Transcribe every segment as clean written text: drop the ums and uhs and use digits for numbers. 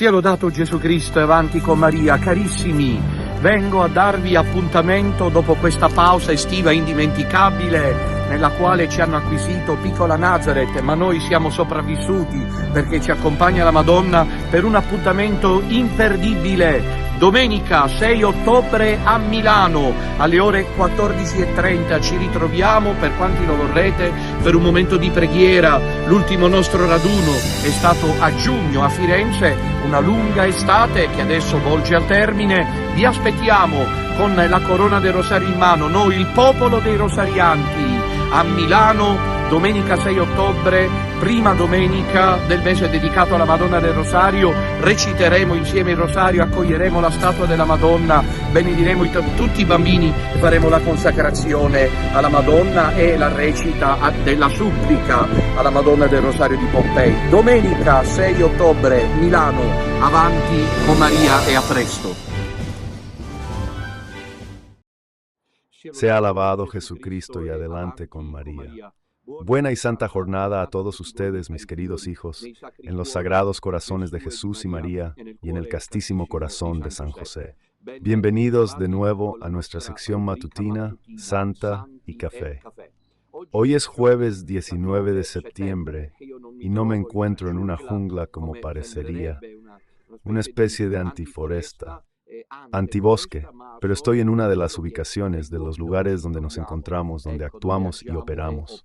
Sia lodato Gesù Cristo e avanti con Maria. Carissimi, vengo a darvi appuntamento dopo questa pausa estiva indimenticabile nella quale ci hanno acquisito Piccola Nazareth, ma noi siamo sopravvissuti perché ci accompagna la Madonna per un appuntamento imperdibile. Domenica 6 ottobre a Milano alle ore 14:30 ci ritroviamo, per quanti lo vorrete, per un momento di preghiera. L'ultimo nostro raduno è stato a giugno a Firenze, una lunga estate che adesso volge al termine. Vi aspettiamo con la corona del Rosario in mano, noi il popolo dei rosarianti, a Milano domenica 6 ottobre, prima domenica del mese dedicato alla Madonna del Rosario. Reciteremo insieme il Rosario, accoglieremo la statua della Madonna, benediremo tutti i bambini e faremo la consacrazione alla Madonna e la recita della supplica alla Madonna del Rosario di Pompei. Domenica 6 ottobre, Milano, avanti con Maria e a presto. Sea alabado Jesucristo y adelante con María. Buena y santa jornada a todos ustedes, mis queridos hijos, en los sagrados corazones de Jesús y María y en el castísimo corazón de San José. Bienvenidos de nuevo a nuestra sección matutina, Santa y Café. Hoy es jueves 19 de septiembre y no me encuentro en una jungla como parecería, una especie de antiforesta, antibosque, pero estoy en una de las ubicaciones de los lugares donde nos encontramos, donde actuamos y operamos.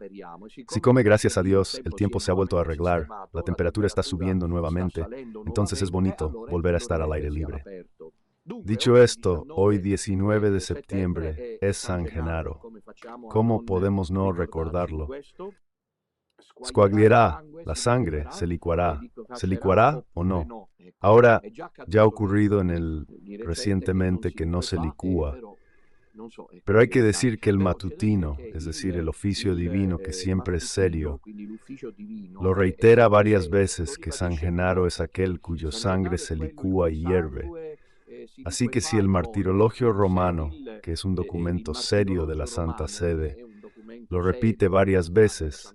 Siccome, gracias a Dios, el tiempo se ha vuelto a arreglar, la temperatura está subiendo nuevamente, entonces es bonito volver a estar al aire libre. Dicho esto, hoy 19 de septiembre es San Genaro. ¿Cómo podemos no recordarlo? Squaglierà, la sangre se licuará. ¿Se licuará o no? Ahora, ya ha ocurrido recientemente que no se licúa, pero hay que decir que el matutino, es decir, el oficio divino que siempre es serio, lo reitera varias veces que San Genaro es aquel cuyo sangre se licúa y hierve. Así que si el Martirologio Romano, que es un documento serio de la Santa Sede, lo repite varias veces,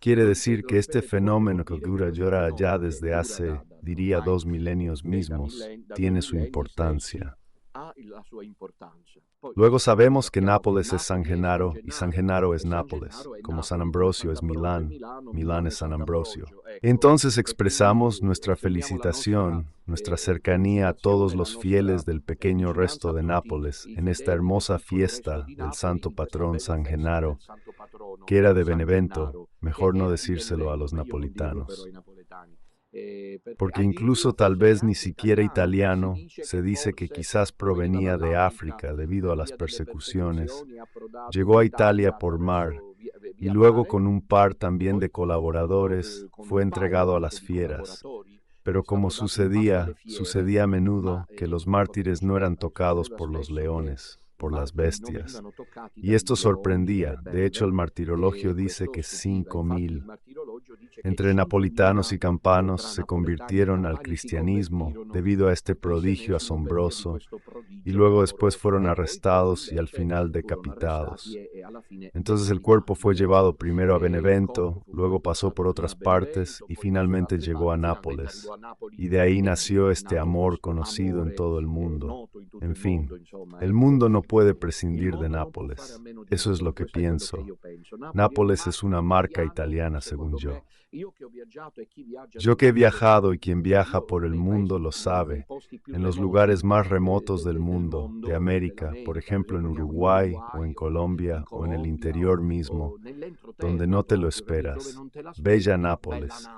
quiere decir que este fenómeno que dura ya desde hace, diría, 2 milenios mismos, tiene su importancia. Luego sabemos que Nápoles es San Genaro y San Genaro es Nápoles, como San Ambrosio es Milán, Milán es San Ambrosio. Entonces expresamos nuestra felicitación, nuestra cercanía a todos los fieles del pequeño resto de Nápoles en esta hermosa fiesta del santo patrón San Genaro, que era de Benevento, mejor no decírselo a los napolitanos. Porque incluso tal vez ni siquiera italiano, se dice que quizás provenía de África debido a las persecuciones, llegó a Italia por mar y luego con un par también de colaboradores fue entregado a las fieras. Pero como sucedía a menudo que los mártires no eran tocados por los leones, por las bestias. Y esto sorprendía. De hecho, el martirologio dice que 5.000 entre napolitanos y campanos se convirtieron al cristianismo debido a este prodigio asombroso y luego después fueron arrestados y al final decapitados. Entonces el cuerpo fue llevado primero a Benevento, luego pasó por otras partes y finalmente llegó a Nápoles. Y de ahí nació este amor conocido en todo el mundo. En fin, el mundo no puede prescindir de Nápoles. Eso es lo que pienso. Nápoles es una marca italiana, según yo. Yo que he viajado y quien viaja por el mundo lo sabe, en los lugares más remotos del mundo, de América, por ejemplo en Uruguay o en Colombia o en el interior mismo, donde no te lo esperas. Bella Nápoles,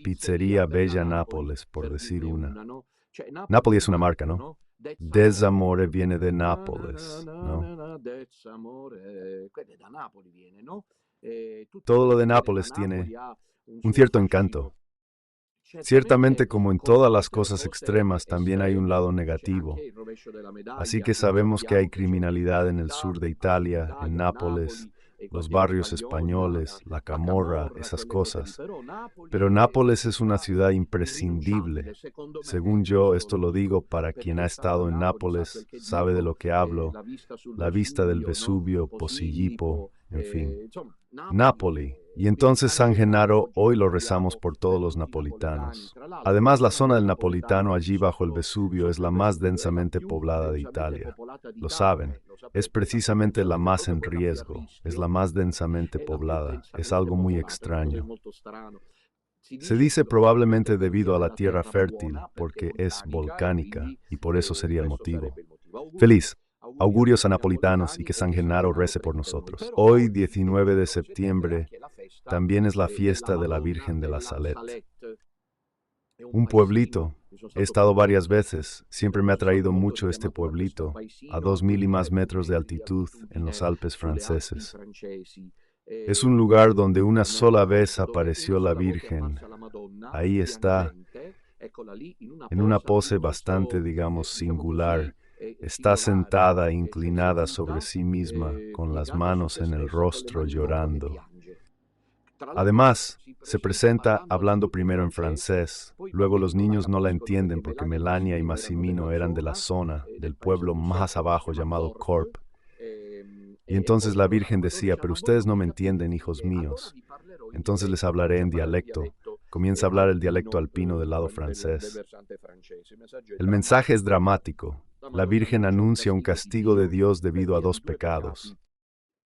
pizzería Bella Nápoles, por decir una. Nápoles es una marca, ¿no? Desamore viene de Nápoles, ¿no? Todo lo de Nápoles tiene un cierto encanto. Ciertamente, como en todas las cosas extremas, también hay un lado negativo. Así que sabemos que hay criminalidad en el sur de Italia, en Nápoles, los barrios españoles, la camorra, esas cosas. Pero Nápoles es una ciudad imprescindible. Según yo, esto lo digo para quien ha estado en Nápoles, sabe de lo que hablo, la vista del Vesubio, Posillipo, en fin. Nápoli, Y entonces San Genaro hoy lo rezamos por todos los napolitanos. Además, la zona del Napolitano allí bajo el Vesubio es la más densamente poblada de Italia. Lo saben, es precisamente la más en riesgo, es la más densamente poblada, es algo muy extraño. Se dice probablemente debido a la tierra fértil, porque es volcánica, y por eso sería el motivo. Feliz. Augurios a napolitanos y que San Genaro rece por nosotros. Hoy, 19 de septiembre, también es la fiesta de la Virgen de la Salette. Un pueblito. He estado varias veces. Siempre me ha traído mucho este pueblito, a 2000 y más metros de altitud en los Alpes franceses. Es un lugar donde una sola vez apareció la Virgen. Ahí está, en una pose bastante, digamos, singular. Está sentada, inclinada sobre sí misma, con las manos en el rostro, llorando. Además, se presenta hablando primero en francés. Luego los niños no la entienden porque Melania y Massimino eran de la zona, del pueblo más abajo llamado Corp. Y entonces la Virgen decía, pero ustedes no me entienden, hijos míos. Entonces les hablaré en dialecto. Comienza a hablar el dialecto alpino del lado francés. El mensaje es dramático. La Virgen anuncia un castigo de Dios debido a dos pecados.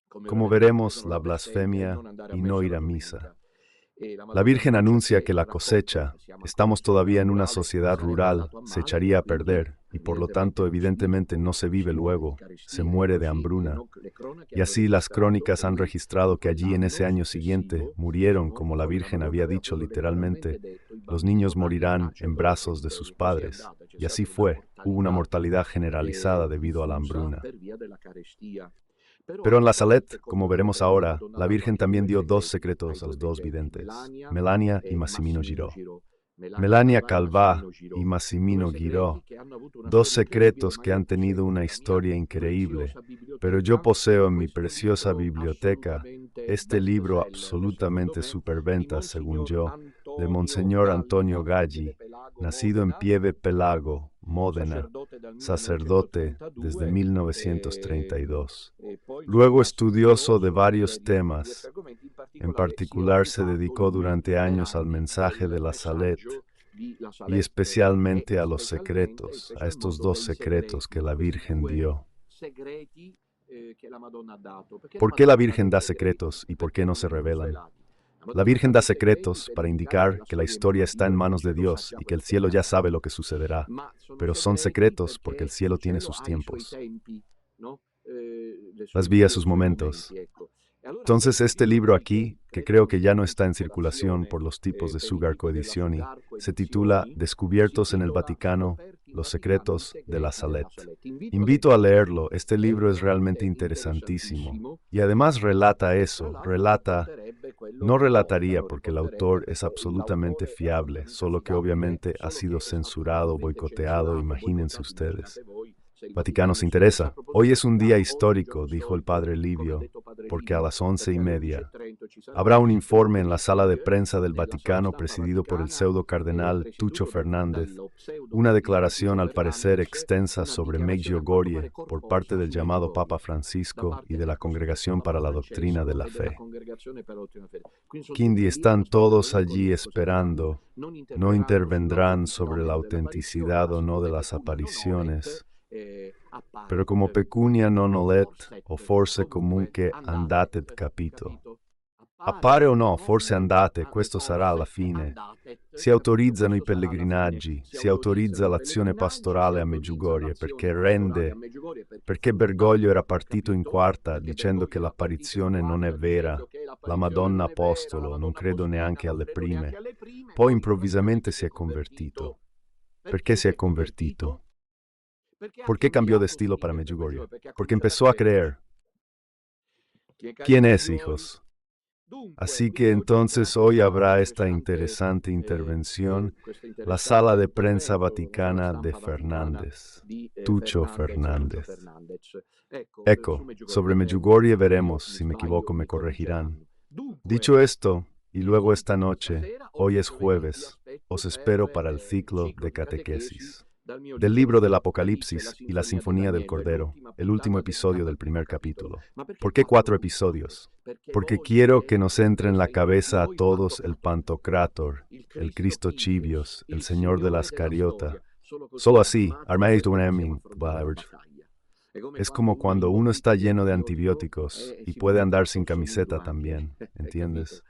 Como veremos, la blasfemia y no ir a misa. La Virgen anuncia que la cosecha, estamos todavía en una sociedad rural, se echaría a perder, y por lo tanto evidentemente no se vive luego, se muere de hambruna. Y así las crónicas han registrado que allí en ese año siguiente murieron, como la Virgen había dicho literalmente, los niños morirán en brazos de sus padres. Y así fue, hubo una mortalidad generalizada debido a la hambruna. Pero en la Salette, como veremos ahora, la Virgen también dio dos secretos a los dos videntes, Melania y Massimino Giraud. Melania Calvá y Massimino Giraud, dos secretos que han tenido una historia increíble, pero yo poseo en mi preciosa biblioteca este libro absolutamente superventa, según yo, de Monseñor Antonio Gaggi, nacido en Pieve Pelago, Módena, sacerdote desde 1932. Luego estudioso de varios temas, en particular se dedicó durante años al mensaje de la Salette y especialmente a los secretos, a estos dos secretos que la Virgen dio. ¿Por qué la Virgen da secretos y por qué no se revelan? La Virgen da secretos para indicar que la historia está en manos de Dios y que el cielo ya sabe lo que sucederá, pero son secretos porque el cielo tiene sus tiempos. Las vías sus momentos. Entonces este libro aquí, que creo que ya no está en circulación por los tipos de Sugar Coedizioni, se titula Descubiertos en el Vaticano, los secretos de la Salette. Invito a leerlo, este libro es realmente interesantísimo. Y además relata eso, no relataría porque el autor es absolutamente fiable, solo que obviamente ha sido censurado, boicoteado, imagínense ustedes. Vaticano se interesa. Hoy es un día histórico, dijo el padre Livio, porque a las 11:30 habrá un informe en la sala de prensa del Vaticano presidido por el pseudo cardenal Tuccio Fernández, una declaración al parecer extensa sobre Medjugorje por parte del llamado Papa Francisco y de la Congregación para la Doctrina de la Fe. Quindi están todos allí esperando, no intervendrán sobre la autenticidad o no de las apariciones, però come pecunia non olet, o forse comunque andate capito. Appare o no, forse andate, questo sarà alla fine. Si autorizzano i pellegrinaggi, si autorizza l'azione pastorale a Medjugorje perché Bergoglio era partito in quarta dicendo che l'apparizione non è vera, la Madonna Apostolo, non credo neanche alle prime. Poi improvvisamente si è convertito. Perché si è convertito? ¿Por qué cambió de estilo para Medjugorje? Porque empezó a creer. ¿Quién es, hijos? Así que entonces hoy habrá esta interesante intervención, la sala de prensa vaticana de Fernández, Tuccio Fernández. Ecco, sobre Medjugorje veremos, si me equivoco me corregirán. Dicho esto, y luego esta noche, hoy es jueves, os espero para el ciclo de catequesis. del libro del Apocalipsis y la Sinfonía del Cordero, el último episodio del primer capítulo. ¿Por qué 4 episodios? Porque quiero que nos entre en la cabeza a todos el Pantocrátor, el Cristo Chibios, el Señor de la Ascariota. Solo así, Armageddon. Es como cuando uno está lleno de antibióticos y puede andar sin camiseta también, ¿entiendes?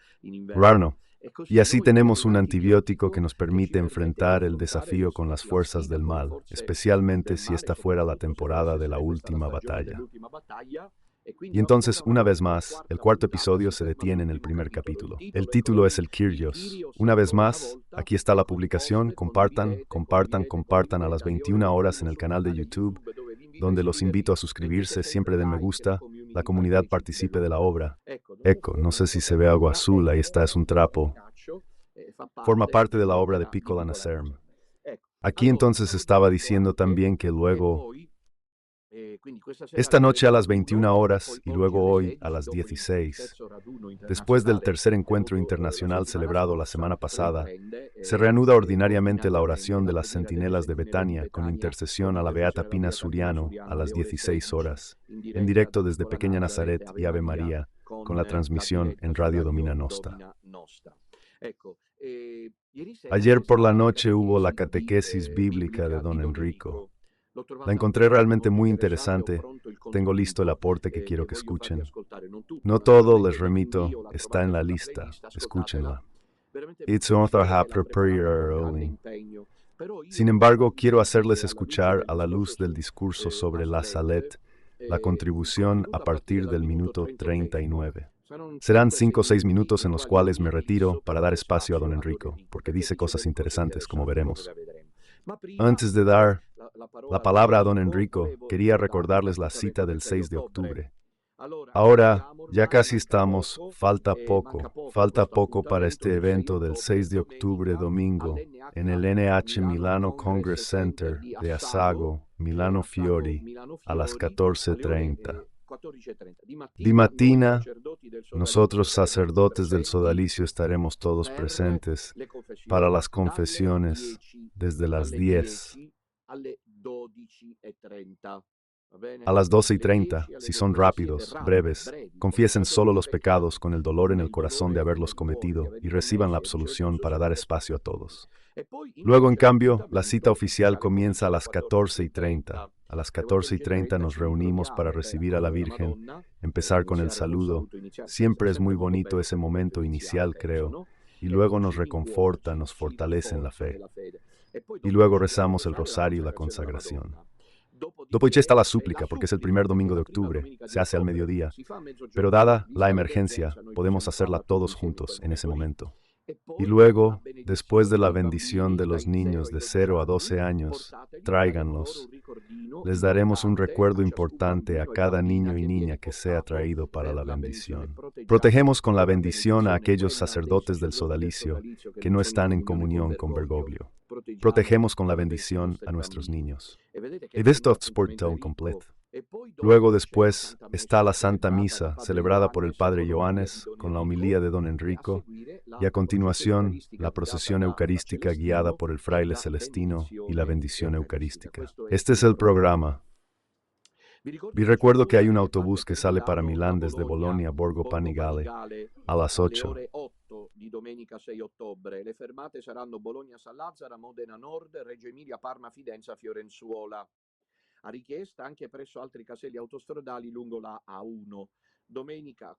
Raro, ¿no? Y así tenemos un antibiótico que nos permite enfrentar el desafío con las fuerzas del mal, especialmente si esta fuera la temporada de la última batalla. Y entonces, una vez más, el 4º episodio se detiene en el primer capítulo. El título es el Kyrios. Una vez más, aquí está la publicación. Compartan a las 21 horas en el canal de YouTube, donde los invito a suscribirse. Siempre den me gusta. La comunidad participe de la obra. No sé si se ve algo azul, ahí está, es un trapo. Forma parte de la obra de Piccola Naserm. Aquí entonces estaba diciendo también que luego, esta noche a las 21 horas y luego hoy a las 16, después del tercer encuentro internacional celebrado la semana pasada, se reanuda ordinariamente la oración de las centinelas de Betania con intercesión a la Beata Pina Suriano a las 16 horas, en directo desde Pequeña Nazaret y Ave María, con la transmisión en Radio Domina Nostra. Ayer por la noche hubo la catequesis bíblica de Don Enrico. La encontré realmente muy interesante. Tengo listo el aporte que quiero que escuchen. No todo, les remito, está en la lista. Escúchenla. Sin embargo, quiero hacerles escuchar a la luz del discurso sobre la Salet, la contribución a partir del minuto 39. Serán 5 o 6 minutos en los cuales me retiro para dar espacio a Don Enrico, porque dice cosas interesantes, como veremos. Antes de dar la palabra a Don Enrico, quería recordarles la cita del 6 de octubre. Ahora, ya casi estamos, falta poco para este evento del 6 de octubre domingo, en el NH Milano Congress Center de Assago, Milano Fiori, a las 14:30. Di mattina, nosotros sacerdotes del sodalicio estaremos todos presentes para las confesiones desde las 10. A las 12:30, si son rápidos, breves, confiesen solo los pecados con el dolor en el corazón de haberlos cometido y reciban la absolución para dar espacio a todos. Luego, en cambio, la cita oficial comienza a las 14:30. A las 14:30 nos reunimos para recibir a la Virgen, empezar con el saludo. Siempre es muy bonito ese momento inicial, creo, y luego nos reconforta, nos fortalece en la fe. Y luego rezamos el rosario y la consagración. Después está la súplica, porque es el primer domingo de octubre, se hace al mediodía, pero dada la emergencia, podemos hacerla todos juntos en ese momento. Y luego, después de la bendición de los niños de 0 a 12 años, tráiganlos. Les daremos un recuerdo importante a cada niño y niña que sea traído para la bendición. Protegemos con la bendición a aquellos sacerdotes del sodalicio que no están en comunión con Bergoglio. Protegemos con la bendición a nuestros niños. Y esto es por todo completo. Luego después está la Santa Misa, celebrada por el Padre Johannes, con la homilía de Don Enrico, y a continuación, la procesión eucarística guiada por el fraile Celestino y la bendición eucarística. Este es el programa. Vi recuerdo que hay un autobús que sale para Milán desde Bologna a Borgo Panigale a las 8. Di domenica 6 ottobre. Le fermate saranno Bologna San Lazzaro, Modena Nord, Reggio Emilia, Parma, Fidenza, Fiorenzuola. A richiesta anche presso altri caselli autostradali lungo la A1.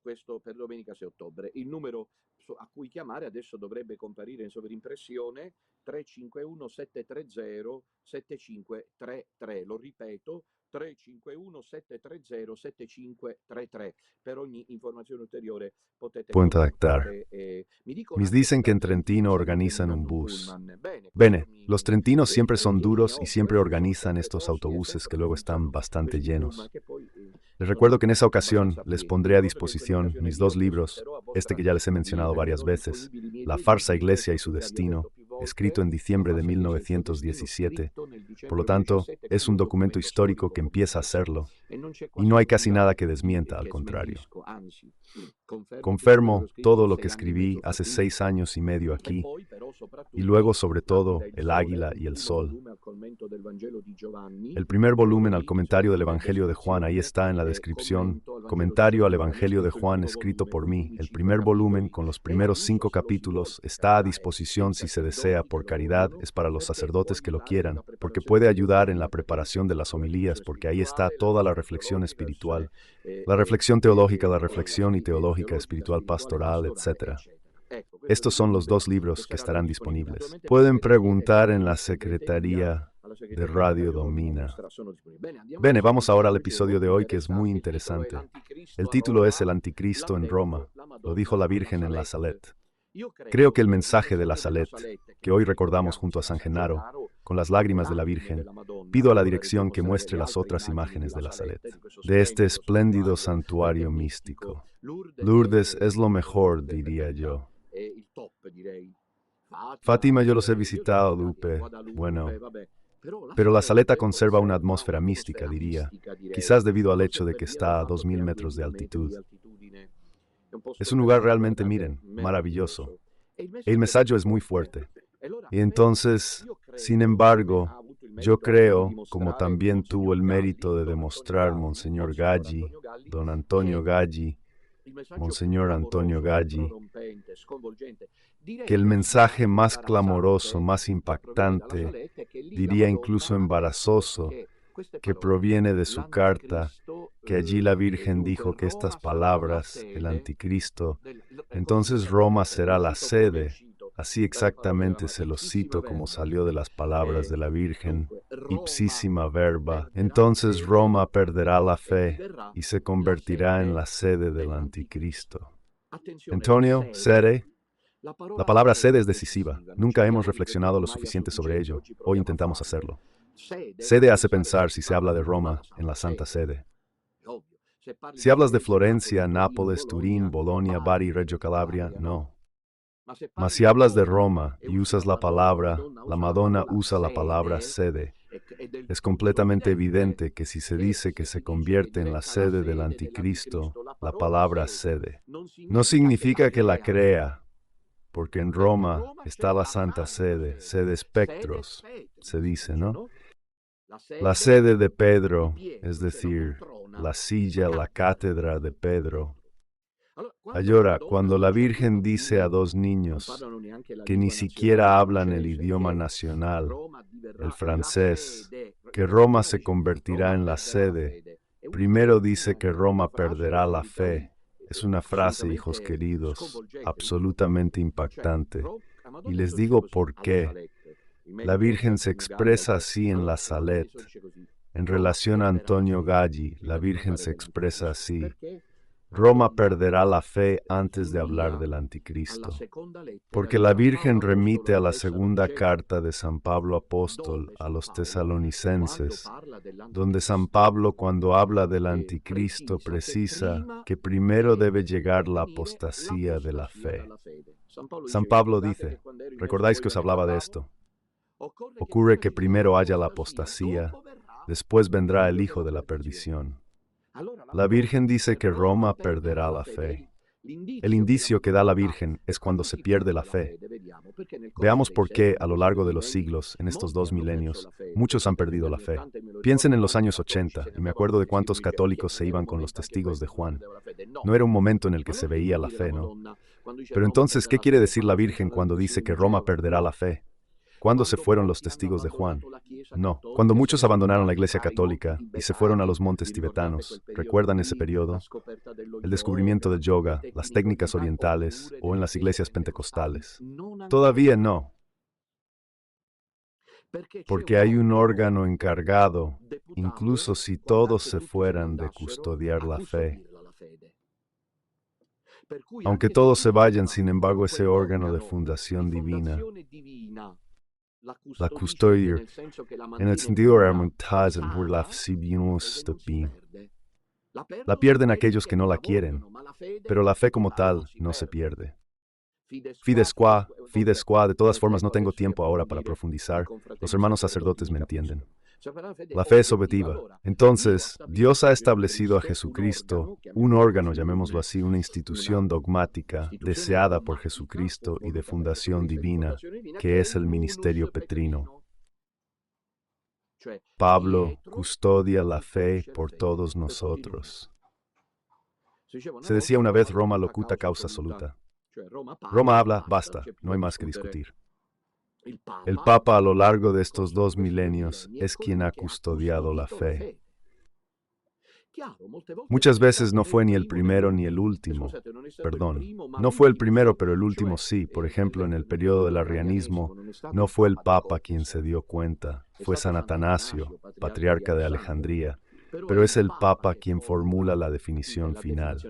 Questo per domenica 6 ottobre. Il numero a cui chiamare adesso dovrebbe comparire in sovrimpressione: 351 730 7533. Lo ripeto, 351 730 7533. Per ogni informazione ulteriore potete contactare. Mis dicen que en Trentino organizan un bus. Bene, los trentinos siempre son duros y siempre organizan estos autobuses que luego están bastante llenos. Les recuerdo que en esa ocasión les pondré a disposición mis 2 libros, este que ya les he mencionado varias veces, La falsa iglesia y su destino, escrito en diciembre de 1917. Por lo tanto, es un documento histórico que empieza a serlo, y no hay casi nada que desmienta, al contrario. Confirmo todo lo que escribí hace 6 años y medio aquí, y luego sobre todo El Águila y el Sol. El primer volumen al comentario del Evangelio de Juan, ahí está en la descripción, comentario al Evangelio de Juan escrito por mí. El primer volumen con los primeros 5 capítulos está a disposición si se desea por caridad, es para los sacerdotes que lo quieran, porque puede ayudar en la preparación de las homilías, porque ahí está toda la reflexión espiritual, la reflexión teológica, la reflexión y teológica espiritual pastoral, etc. Estos son los 2 libros que estarán disponibles. Pueden preguntar en la secretaría de Radio Domina. Bene, vamos ahora al episodio de hoy que es muy interesante. El título es El Anticristo en Roma. Lo dijo la Virgen en la Salet. Creo que el mensaje de la Salet, que hoy recordamos junto a San Genaro, con las lágrimas de la Virgen, pido a la dirección que muestre las otras imágenes de la Salet, de este espléndido santuario místico. Lourdes es lo mejor, diría yo. Fátima yo los he visitado, Lupe. Bueno, pero la Saleta conserva una atmósfera mística, diría, quizás debido al hecho de que está a 2000 metros de altitud. Es un lugar realmente, miren, maravilloso. El mensaje es muy fuerte. Y entonces, sin embargo, yo creo, como también tuvo el mérito de demostrar Monseñor Gaggi, don Antonio Gaggi, Monseñor Antonio Gaggi, que el mensaje más clamoroso, más impactante, diría incluso embarazoso, que proviene de su carta, que allí la Virgen dijo que estas palabras, el anticristo, entonces Roma será la sede, así exactamente se lo cito como salió de las palabras de la Virgen, ipsísima verba, entonces Roma perderá la fe y se convertirá en la sede del anticristo. Antonio, sede. La palabra sede es decisiva. Nunca hemos reflexionado lo suficiente sobre ello. Hoy intentamos hacerlo. Sede hace pensar, si se habla de Roma, en la Santa Sede. Si hablas de Florencia, Nápoles, Turín, Bolonia, Bari, Reggio Calabria, no. Mas si hablas de Roma y usas la palabra, la Madonna usa la palabra sede. Es completamente evidente que si se dice que se convierte en la sede del anticristo, la palabra sede no significa que la crea, porque en Roma está la Santa Sede, sede spectros, se dice, ¿no? La sede de Pedro, es decir, la silla, la cátedra de Pedro. Ahora, cuando la Virgen dice a 2 niños que ni siquiera hablan el idioma nacional, el francés, que Roma se convertirá en la sede, primero dice que Roma perderá la fe. Es una frase, hijos queridos, absolutamente impactante. Y les digo por qué. La Virgen se expresa así en la Salet. En relación a Antonio Gaggi, la Virgen se expresa así. Roma perderá la fe antes de hablar del anticristo. Porque la Virgen remite a la segunda carta de San Pablo Apóstol a los tesalonicenses, donde San Pablo, cuando habla del anticristo, precisa que primero debe llegar la apostasía de la fe. San Pablo dice, ¿recordáis que os hablaba de esto? Ocurre que primero haya la apostasía, después vendrá el hijo de la perdición. La Virgen dice que Roma perderá la fe. El indicio que da la Virgen es cuando se pierde la fe. Veamos por qué, a lo largo de los siglos, en estos 2 milenios, muchos han perdido la fe. Piensen en los años 80, y me acuerdo de cuántos católicos se iban con los testigos de Juan. No era un momento en el que se veía la fe, ¿no? Pero entonces, ¿qué quiere decir la Virgen cuando dice que Roma perderá la fe? ¿Cuándo se fueron los testigos de Juan? No, cuando muchos abandonaron la Iglesia Católica y se fueron a los montes tibetanos. ¿Recuerdan ese periodo? El descubrimiento del yoga, las técnicas orientales o en las iglesias pentecostales. Todavía no. Porque hay un órgano encargado, incluso si todos se fueran, de custodiar la fe. Aunque todos se vayan, sin embargo, ese órgano de fundación divina, la custodia, en el sentido la pierden aquellos que no la quieren, pero la fe como tal no se pierde. Fides qua, de todas formas no tengo tiempo ahora para profundizar, los hermanos sacerdotes me entienden. La fe es objetiva. Entonces, Dios ha establecido a Jesucristo, un órgano, llamémoslo así, una institución dogmática, deseada por Jesucristo y de fundación divina, que es el ministerio petrino. Pablo custodia la fe por todos nosotros. Se decía una vez Roma locuta causa soluta. Roma habla, basta, no hay más que discutir. El Papa a lo largo de estos 2 milenios es quien ha custodiado la fe. Muchas veces no fue ni el primero ni el último. Perdón, no fue el primero, pero el último sí. Por ejemplo, en el periodo del arrianismo, no fue el Papa quien se dio cuenta, fue San Atanasio, patriarca de Alejandría, pero es el Papa quien formula la definición final.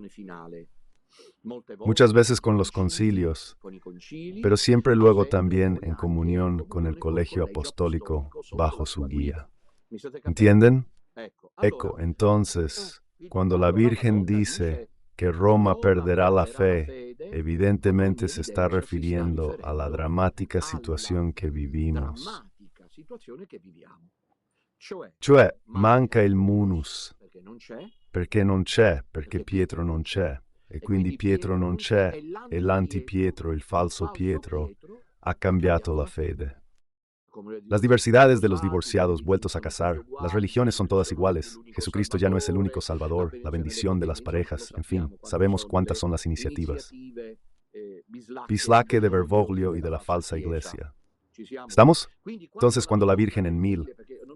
Muchas veces con los concilios, pero siempre luego también en comunión con el colegio apostólico bajo su guía. ¿Entienden? Entonces, cuando la Virgen dice que Roma perderá la fe, evidentemente se está refiriendo a la dramática situación que vivimos. Cioè, manca il munus. Perché non c'è? Perché Pietro non c'è. E quindi Pietro non c'è, e l'antipietro, il falso Pietro, ha cambiato la fede. Las diversidades de los divorciados vueltos a casar, las religiones son todas iguales. Jesucristo ya no es el único Salvador, la bendición de las parejas, en fin, sabemos cuántas son las iniciativas. Bislacche de Bergoglio y de la falsa iglesia. ¿Estamos? Entonces, cuando la Virgen en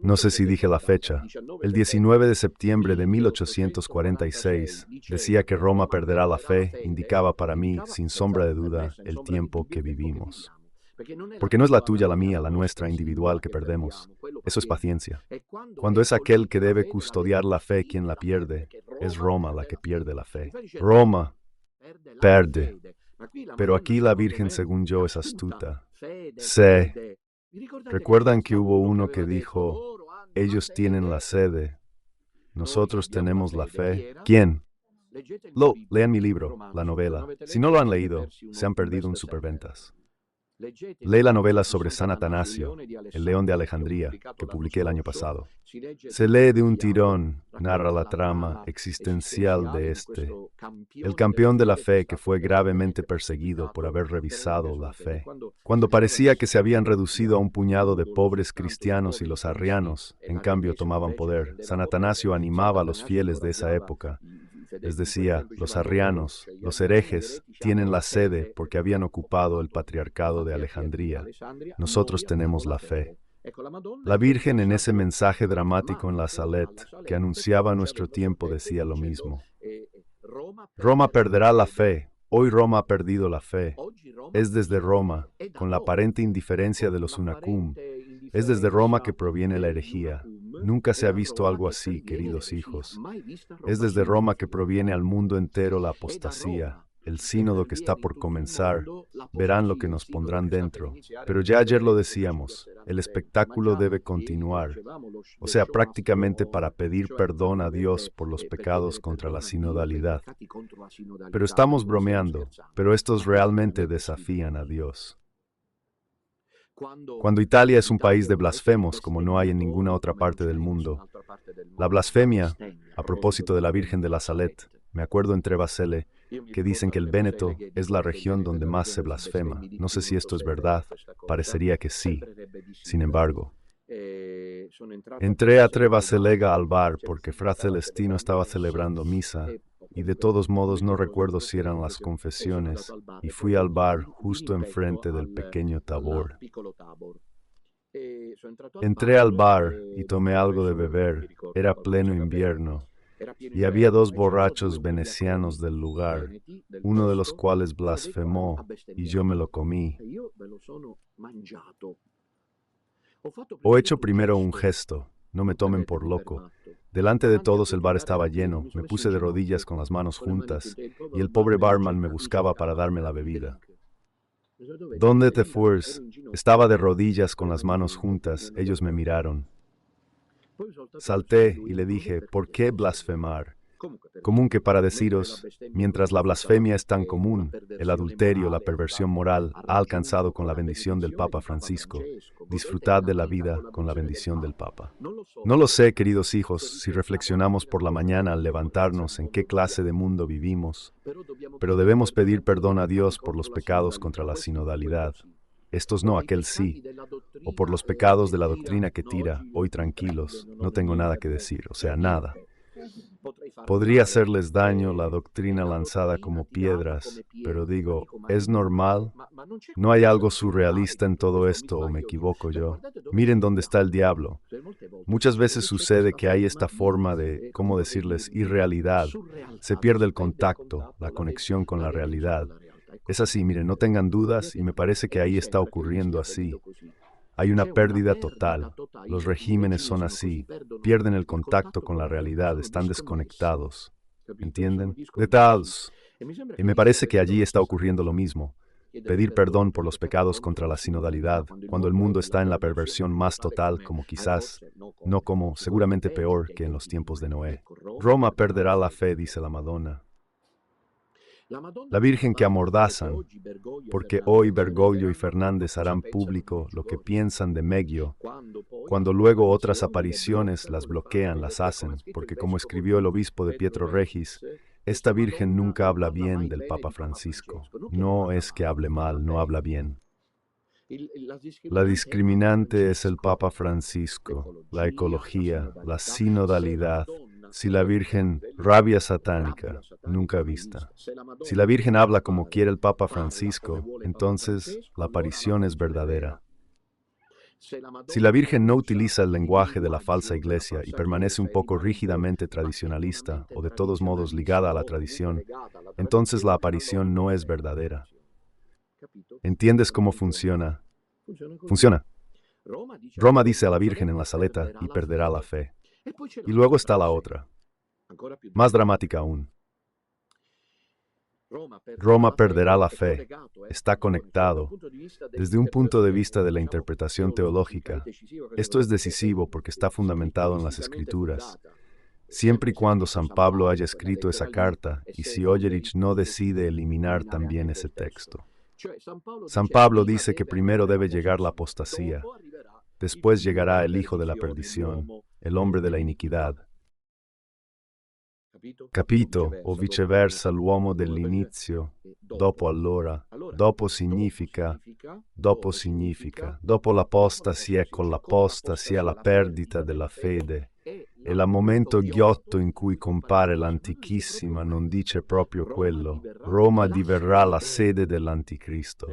no sé si dije la fecha, el 19 de septiembre de 1846, decía que Roma perderá la fe, indicaba para mí, sin sombra de duda, el tiempo que vivimos. Porque no es la tuya, la mía, la nuestra individual que perdemos. Eso es paciencia. Cuando es aquel que debe custodiar la fe quien la pierde, es Roma la que pierde la fe. Roma perde. Pero aquí la Virgen, según yo, es astuta. ¿Recuerdan que hubo uno que dijo, ellos tienen la sede, nosotros tenemos la fe? ¿Quién? Lean mi libro, la novela. Si no lo han leído, se han perdido un superventas. Lee la novela sobre San Atanasio, el león de Alejandría, que publiqué el año pasado. Se lee de un tirón, narra la trama existencial de el campeón de la fe que fue gravemente perseguido por haber revisado la fe. Cuando parecía que se habían reducido a un puñado de pobres cristianos y los arrianos, en cambio, tomaban poder, San Atanasio animaba a los fieles de esa época. Les decía, los arrianos, los herejes, tienen la sede porque habían ocupado el patriarcado de Alejandría. Nosotros tenemos la fe. La Virgen en ese mensaje dramático en la Salette, que anunciaba nuestro tiempo, decía lo mismo. Roma perderá la fe. Hoy Roma ha perdido la fe. Es desde Roma, con la aparente indiferencia de los Unacum, es desde Roma que proviene la herejía. Nunca se ha visto algo así, queridos hijos. Es desde Roma que proviene al mundo entero la apostasía. El sínodo que está por comenzar, verán lo que nos pondrán dentro. Pero ya ayer lo decíamos, el espectáculo debe continuar. O sea, prácticamente para pedir perdón a Dios por los pecados contra la sinodalidad. Pero estamos bromeando, pero estos realmente desafían a Dios. Cuando Italia es un país de blasfemos como no hay en ninguna otra parte del mundo, la blasfemia, a propósito de la Virgen de la Salette, me acuerdo en Trebasele, que dicen que el Véneto es la región donde más se blasfema. No sé si esto es verdad, parecería que sí. Sin embargo, entré a Trebaselega al bar porque Fra Celestino estaba celebrando misa, y de todos modos no recuerdo si eran las confesiones, y fui al bar justo enfrente del pequeño Tabor. Entré al bar y tomé algo de beber, era pleno invierno, y había 2 borrachos venecianos del lugar, uno de los cuales blasfemó, y yo me lo comí. He hecho primero un gesto, no me tomen por loco. Delante de todos el bar estaba lleno, me puse de rodillas con las manos juntas, y el pobre barman me buscaba para darme la bebida. ¿Dónde te fuiste? Estaba de rodillas con las manos juntas, ellos me miraron. Salté y le dije, ¿por qué blasfemar? Común que para deciros, mientras la blasfemia es tan común, el adulterio, la perversión moral, ha alcanzado con la bendición del Papa Francisco. Disfrutad de la vida con la bendición del Papa. No lo sé, queridos hijos, si reflexionamos por la mañana al levantarnos en qué clase de mundo vivimos, pero debemos pedir perdón a Dios por los pecados contra la sinodalidad. Estos no, aquel sí, o por los pecados de la doctrina que tira, hoy tranquilos, no tengo nada que decir, o sea, nada. Podría hacerles daño la doctrina lanzada como piedras, pero digo, ¿es normal? ¿No hay algo surrealista en todo esto o me equivoco yo? Miren dónde está el diablo. Muchas veces sucede que hay esta forma de, ¿cómo decirles?, irrealidad. Se pierde el contacto, la conexión con la realidad. Es así, miren, no tengan dudas y me parece que ahí está ocurriendo así. Hay una pérdida total. Los regímenes son así. Pierden el contacto con la realidad, están desconectados. ¿Entienden? Detados. Y me parece que allí está ocurriendo lo mismo. Pedir perdón por los pecados contra la sinodalidad, cuando el mundo está en la perversión más total, como quizás, no como, seguramente peor que en los tiempos de Noé. Roma perderá la fe, dice la Madonna. La Virgen que amordazan, porque hoy Bergoglio y Fernández harán público lo que piensan de Meggio, cuando luego otras apariciones las bloquean, las hacen, porque como escribió el obispo de Pietro Regis, esta Virgen nunca habla bien del Papa Francisco. No es que hable mal, no habla bien. La discriminante es el Papa Francisco, la ecología, la sinodalidad. Si la Virgen, rabia satánica, nunca vista. Si la Virgen habla como quiere el Papa Francisco, entonces la aparición es verdadera. Si la Virgen no utiliza el lenguaje de la falsa iglesia y permanece un poco rígidamente tradicionalista o de todos modos ligada a la tradición, entonces la aparición no es verdadera. ¿Entiendes cómo funciona? Funciona. Roma dice a la Virgen en la saleta y perderá la fe. Y luego está la otra, más dramática aún. Roma perderá la fe. Está conectado. Desde un punto de vista de la interpretación teológica, esto es decisivo porque está fundamentado en las Escrituras. Siempre y cuando San Pablo haya escrito esa carta y si Oyerich no decide eliminar también ese texto. San Pablo dice que primero debe llegar la apostasía, después llegará el hijo de la perdición, el hombre de la iniquidad. Capito, o viceversa l'uomo dell'inizio, dopo allora, dopo significa, dopo l'apostasia e con l'apostasia la perdita della fede, e il momento ghiotto in cui compare l'Antichissima non dice proprio quello, Roma diverrà la sede dell'Anticristo,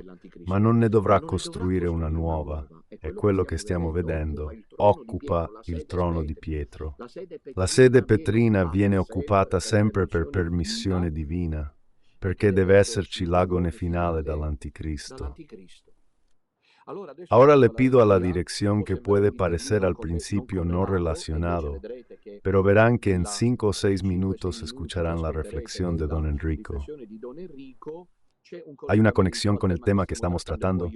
ma non ne dovrà costruire una nuova, è quello che stiamo vedendo, occupa il trono di Pietro. La sede petrina viene occupata sempre per permissione divina, perché deve esserci l'agone finale dall'Anticristo. Ahora le pido a la dirección que puede parecer al principio no relacionado, pero verán que en 5 o 6 minutos escucharán la reflexión de don Enrico. Hay una conexión con el tema que estamos tratando,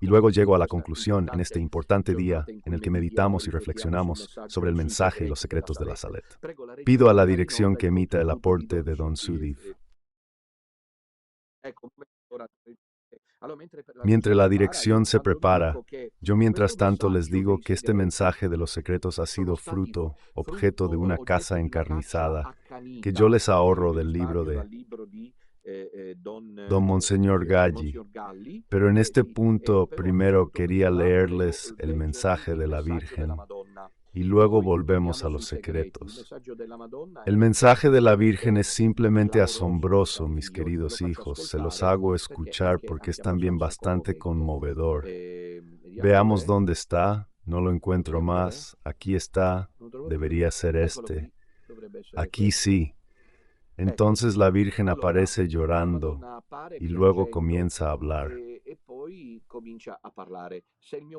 y luego llego a la conclusión en este importante día en el que meditamos y reflexionamos sobre el mensaje y los secretos de la Salet. Pido a la dirección que emita el aporte de don Sudiv. Mientras la dirección se prepara, yo mientras tanto les digo que este mensaje de los secretos ha sido fruto, objeto de una casa encarnizada, que yo les ahorro del libro de don Monseñor Galli. Pero en este punto primero quería leerles el mensaje de la Virgen y luego volvemos a los secretos. El mensaje de la Virgen es simplemente asombroso, mis queridos hijos. Se los hago escuchar porque es también bastante conmovedor. Veamos dónde está. No lo encuentro más. Aquí está. Debería ser este. Aquí sí. Entonces la Virgen aparece llorando y luego comienza a hablar.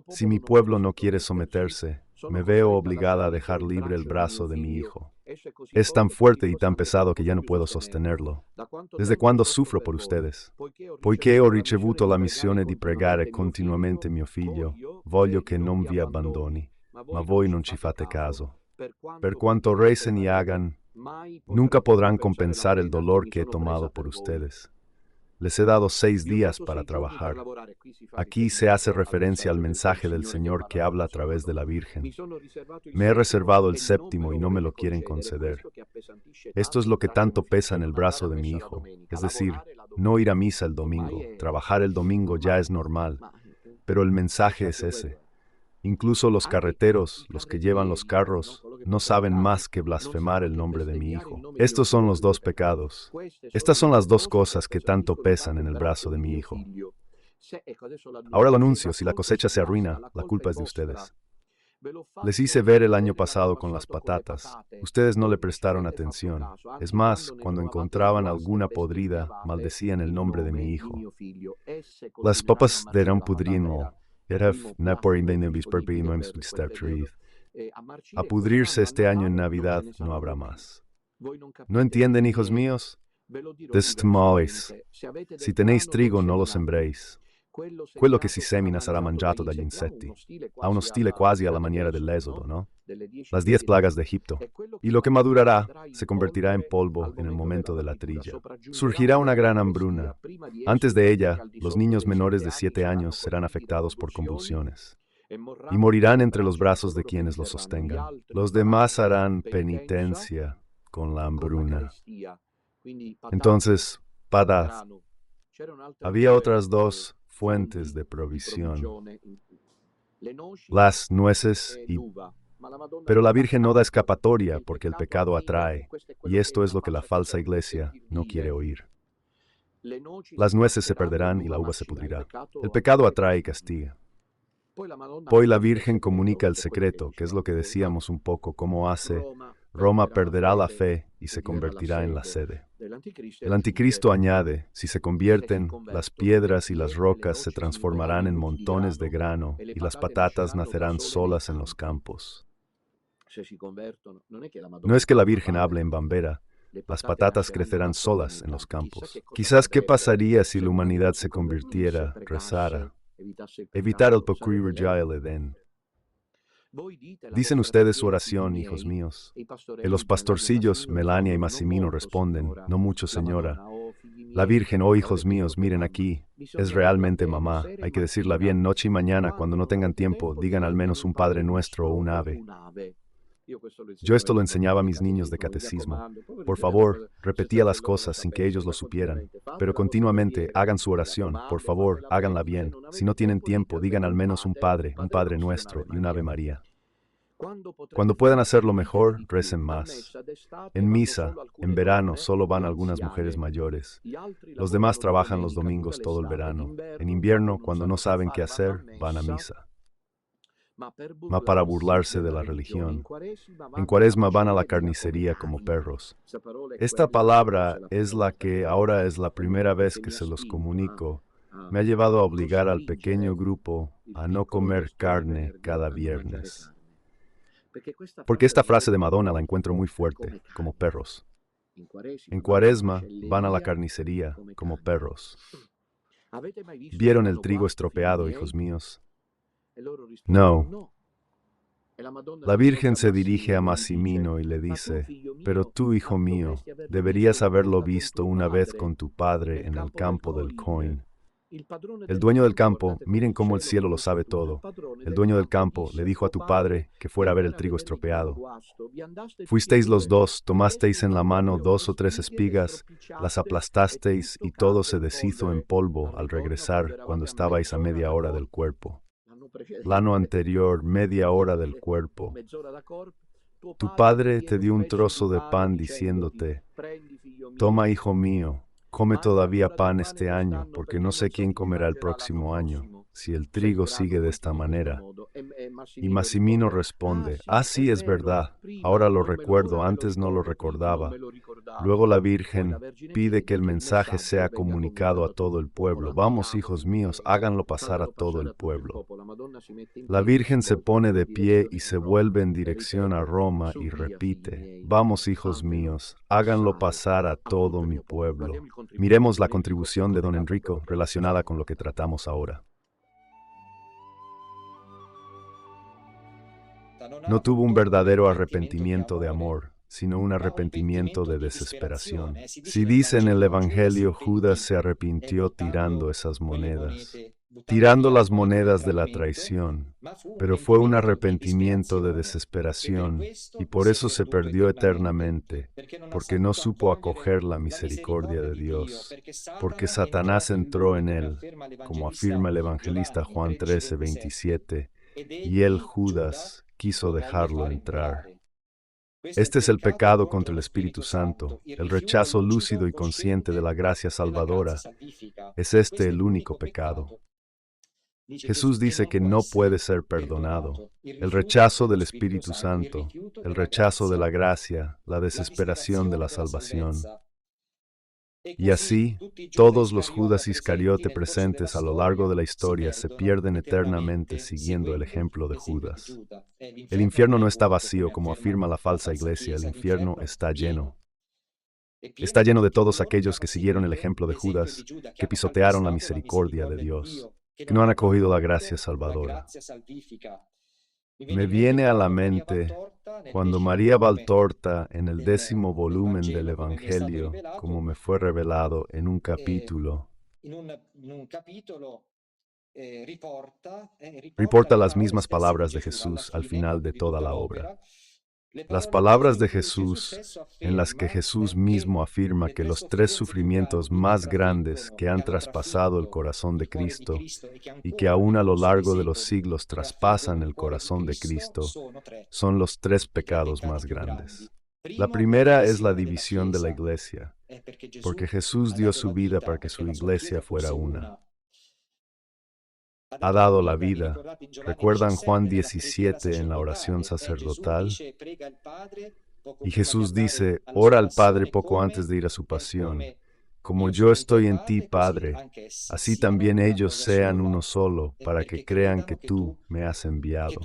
Si mi pueblo no quiere someterse, me veo obligada a dejar libre el brazo de mi hijo. Es tan fuerte y tan pesado que ya no puedo sostenerlo. ¿Desde cuándo sufro por ustedes? Poiché ho ricevuto la missione di pregare continuamente mio figlio, voglio che non vi abbandoni, ma voi non ci fate caso. Per quanto recen y hagan, Nunca podrán compensar el dolor que he tomado por ustedes. Les he dado 6 días para trabajar. Aquí se hace referencia al mensaje del Señor que habla a través de la Virgen. Me he reservado el séptimo y no me lo quieren conceder. Esto es lo que tanto pesa en el brazo de mi hijo, es decir, no ir a misa el domingo. Trabajar el domingo ya es normal, pero el mensaje es ese. Incluso los carreteros, los que llevan los carros, no saben más que blasfemar el nombre de mi hijo. Estos son los 2 pecados. Estas son las 2 cosas que tanto pesan en el brazo de mi hijo. Ahora lo anuncio, si la cosecha se arruina, la culpa es de ustedes. Les hice ver el año pasado con las patatas. Ustedes no le prestaron atención. Es más, cuando encontraban alguna podrida, maldecían el nombre de mi hijo. Las papas eran pudriendo. A pudrirse este año en Navidad no habrá más. ¿No entienden, hijos míos? Si tenéis trigo, no lo sembréis. Quello che si semina sarà mangiato dagli insetti. Ha uno stile quasi alla maniera dell'Esodo, ¿no? Las 10 plagas de Egipto. Y lo que madurará se convertirá en polvo en el momento de la trilla. Surgirá una gran hambruna. Antes de ella, los niños menores de 7 años serán afectados por convulsiones y morirán entre los brazos de quienes los sostengan. Los demás harán penitencia con la hambruna. Entonces, padad. Había otras 2 fuentes de provisión, las nueces y... Pero la Virgen no da escapatoria porque el pecado atrae, y esto es lo que la falsa iglesia no quiere oír. Las nueces se perderán y la uva se pudrirá. El pecado atrae y castiga. Poi la Virgen comunica el secreto, que es lo que decíamos un poco, cómo hace. Roma perderá la fe y se convertirá en la sede. El anticristo añade, si se convierten, las piedras y las rocas se transformarán en montones de grano y las patatas nacerán solas en los campos. No es que la Virgen hable en bambera, las patatas crecerán solas en los campos. Quizás, ¿qué pasaría si la humanidad se convirtiera, rezara, evitar el pecado ya el Edén? Dicen ustedes su oración, hijos míos. Y los pastorcillos, Melania y Massimino, responden, no mucho, señora. La Virgen, oh hijos míos, miren aquí, es realmente mamá. Hay que decirla bien noche y mañana. Cuando no tengan tiempo, digan al menos un Padre Nuestro o un Ave. Yo esto lo enseñaba a mis niños de catecismo. Por favor, repetía las cosas sin que ellos lo supieran. Pero continuamente hagan su oración. Por favor, háganla bien. Si no tienen tiempo, digan al menos un Padre Nuestro y un Ave María. Cuando puedan hacerlo mejor, recen más. En misa, en verano, solo van algunas mujeres mayores. Los demás trabajan los domingos todo el verano. En invierno, cuando no saben qué hacer, van a misa. Para burlarse de la religión. En Cuaresma van a la carnicería como perros. Esta palabra es la que ahora es la primera vez que se los comunico. Me ha llevado a obligar al pequeño grupo a no comer carne cada viernes. Porque esta frase de Madonna la encuentro muy fuerte, como perros. En Cuaresma van a la carnicería como perros. ¿Vieron el trigo estropeado, hijos míos? No. La Virgen se dirige a Massimino y le dice, pero tú, hijo mío, deberías haberlo visto una vez con tu padre en el campo del Coin. El dueño del campo, miren cómo el cielo lo sabe todo. El dueño del campo le dijo a tu padre que fuera a ver el trigo estropeado. Fuisteis los 2, tomasteis en la mano 2 o 3 espigas, las aplastasteis y todo se deshizo en polvo al regresar cuando estabais a media hora del cuerpo. El año anterior, media hora del cuerpo. Tu padre te dio un trozo de pan diciéndote, toma, hijo mío, come todavía pan este año, porque no sé quién comerá el próximo año, si el trigo sigue de esta manera. Y Massimino responde, sí, es verdad, ahora lo recuerdo, antes no lo recordaba. Luego la Virgen pide que el mensaje sea comunicado a todo el pueblo. Vamos, hijos míos, háganlo pasar a todo el pueblo. La Virgen se pone de pie y se vuelve en dirección a Roma y repite, vamos, hijos míos, háganlo pasar a todo mi pueblo. Miremos la contribución de don Enrico relacionada con lo que tratamos ahora. No tuvo un verdadero arrepentimiento de amor, sino un arrepentimiento de desesperación. Si dice en el Evangelio, Judas se arrepintió tirando esas monedas, tirando las monedas de la traición, pero fue un arrepentimiento de desesperación, y por eso se perdió eternamente, porque no supo acoger la misericordia de Dios, porque Satanás entró en él, como afirma el evangelista Juan 13:27, y él, Judas, quiso dejarlo entrar. Este es el pecado contra el Espíritu Santo, el rechazo lúcido y consciente de la gracia salvadora. Es este el único pecado. Jesús dice que no puede ser perdonado. El rechazo del Espíritu Santo, el rechazo de la gracia, la desesperación de la salvación. Y así, todos los Judas Iscariote presentes a lo largo de la historia se pierden eternamente siguiendo el ejemplo de Judas. El infierno no está vacío como afirma la falsa iglesia, el infierno está lleno. Está lleno de todos aquellos que siguieron el ejemplo de Judas, que pisotearon la misericordia de Dios, que no han acogido la gracia salvadora. Me viene a la mente cuando María Valtorta, en el 10º volumen del Evangelio, como me fue revelado en un capítulo, reporta las mismas palabras de Jesús al final de toda la obra. Las palabras de Jesús, en las que Jesús mismo afirma que los 3 sufrimientos más grandes que han traspasado el corazón de Cristo y que aún a lo largo de los siglos traspasan el corazón de Cristo, son los 3 pecados más grandes. La primera es la división de la iglesia, porque Jesús dio su vida para que su iglesia fuera una. Ha dado la vida. ¿Recuerdan Juan 17 en la oración sacerdotal? Y Jesús dice, ora al Padre poco antes de ir a su pasión. Como yo estoy en ti, Padre, así también ellos sean uno solo, para que crean que tú me has enviado.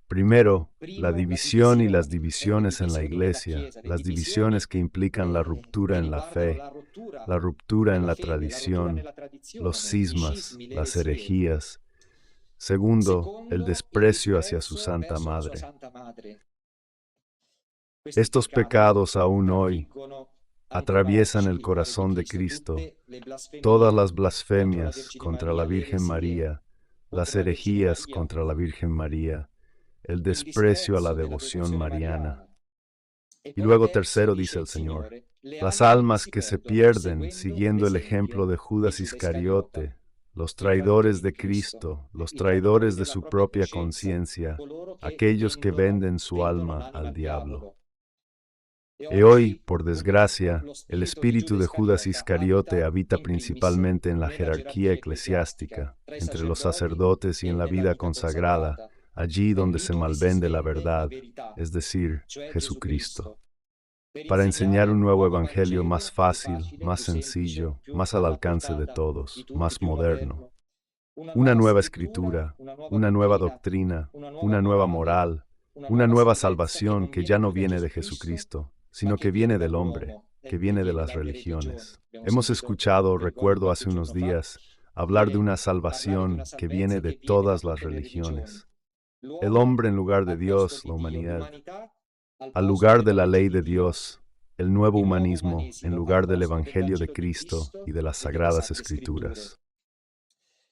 Primero, la división y las divisiones en la iglesia, las divisiones que implican la ruptura en la fe, la ruptura en la tradición, los cismas, las herejías. Segundo, el desprecio hacia su Santa Madre. Estos pecados aún hoy atraviesan el corazón de Cristo. Todas las blasfemias contra la Virgen María, las herejías contra la Virgen María, el desprecio a la devoción mariana. Y luego tercero dice el Señor, las almas que se pierden siguiendo el ejemplo de Judas Iscariote, los traidores de Cristo, los traidores de su propia conciencia, aquellos que venden su alma al diablo. Y hoy, por desgracia, el espíritu de Judas Iscariote habita principalmente en la jerarquía eclesiástica, entre los sacerdotes y en la vida consagrada, allí donde se malvende la verdad, es decir, Jesucristo, para enseñar un nuevo evangelio más fácil, más sencillo, más al alcance de todos, más moderno. Una nueva escritura, una nueva doctrina, una nueva moral, una nueva salvación que ya no viene de Jesucristo, sino que viene del hombre, que viene de las religiones. Hemos escuchado, recuerdo hace unos días, hablar de una salvación que viene de todas las religiones. El hombre en lugar de Dios, la humanidad. Al lugar de la ley de Dios, el nuevo humanismo en lugar del Evangelio de Cristo y de las Sagradas Escrituras.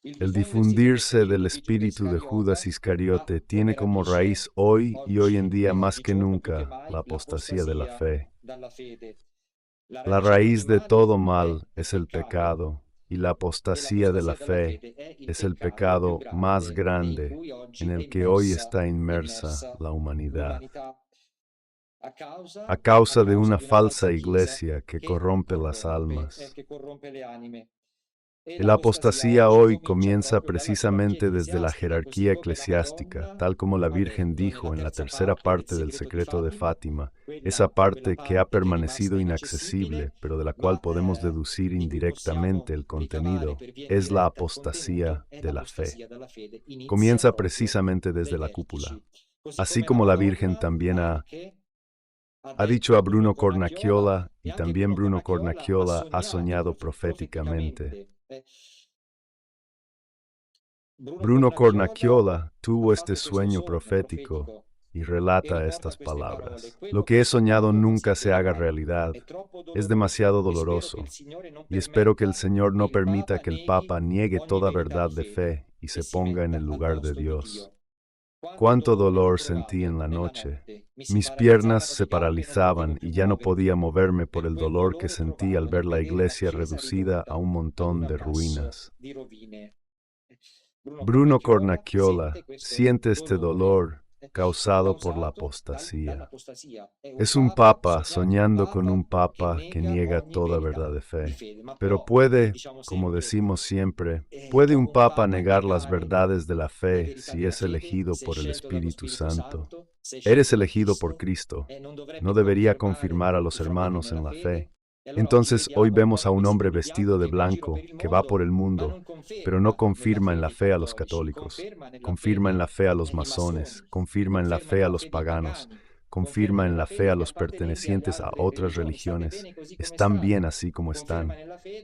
El difundirse del espíritu de Judas Iscariote tiene como raíz hoy y hoy en día más que nunca la apostasía de la fe. La raíz de todo mal es el pecado, y la apostasía de la fe es el pecado más grande en el que hoy está inmersa la humanidad. A causa de una falsa iglesia que corrompe las almas. La apostasía hoy comienza precisamente desde la jerarquía eclesiástica, tal como la Virgen dijo en la tercera parte del secreto de Fátima, esa parte que ha permanecido inaccesible, pero de la cual podemos deducir indirectamente el contenido, es la apostasía de la fe. Comienza precisamente desde la cúpula. Así como la Virgen también ha dicho a Bruno Cornacchiola, y también Bruno Cornacchiola ha soñado proféticamente. Bruno Cornacchiola tuvo este sueño profético y relata estas palabras. Lo que he soñado nunca se haga realidad. Es demasiado doloroso, y espero que el Señor no permita que el Papa niegue toda verdad de fe y se ponga en el lugar de Dios. Cuánto dolor sentí en la noche. Mis piernas se paralizaban y ya no podía moverme por el dolor que sentí al ver la iglesia reducida a un montón de ruinas. Bruno Cornacchiola siente este dolor causado por la apostasía. Es un papa soñando con un papa que niega toda verdad de fe. Pero puede, como decimos siempre, ¿puede un papa negar las verdades de la fe si es elegido por el Espíritu Santo? Eres elegido por Cristo. ¿No debería confirmar a los hermanos en la fe? Entonces hoy vemos a un hombre vestido de blanco que va por el mundo, pero no confirma en la fe a los católicos, confirma en la fe a los masones, confirma en la fe a los paganos, confirma en la fe a los pertenecientes a otras religiones, están bien así como están,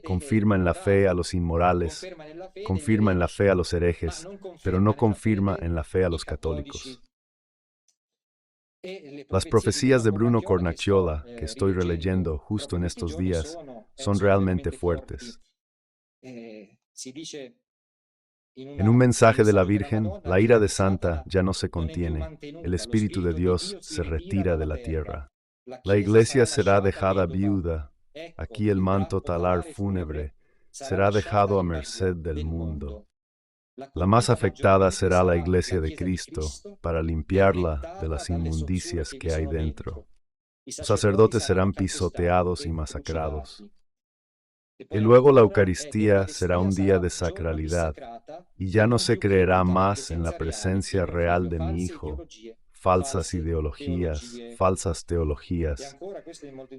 confirma en la fe a los inmorales, confirma en la fe a los herejes, pero no confirma en la fe a los católicos. Las profecías de Bruno Cornacchiola, que estoy releyendo justo en estos días, son realmente fuertes. En un mensaje de la Virgen, la ira de Santa ya no se contiene, el Espíritu de Dios se retira de la tierra. La iglesia será dejada viuda, aquí el manto talar fúnebre será dejado a merced del mundo. La más afectada será la iglesia de Cristo para limpiarla de las inmundicias que hay dentro. Los sacerdotes serán pisoteados y masacrados. Y luego la Eucaristía será un día de sacralidad, y ya no se creerá más en la presencia real de mi Hijo, falsas ideologías, falsas teologías.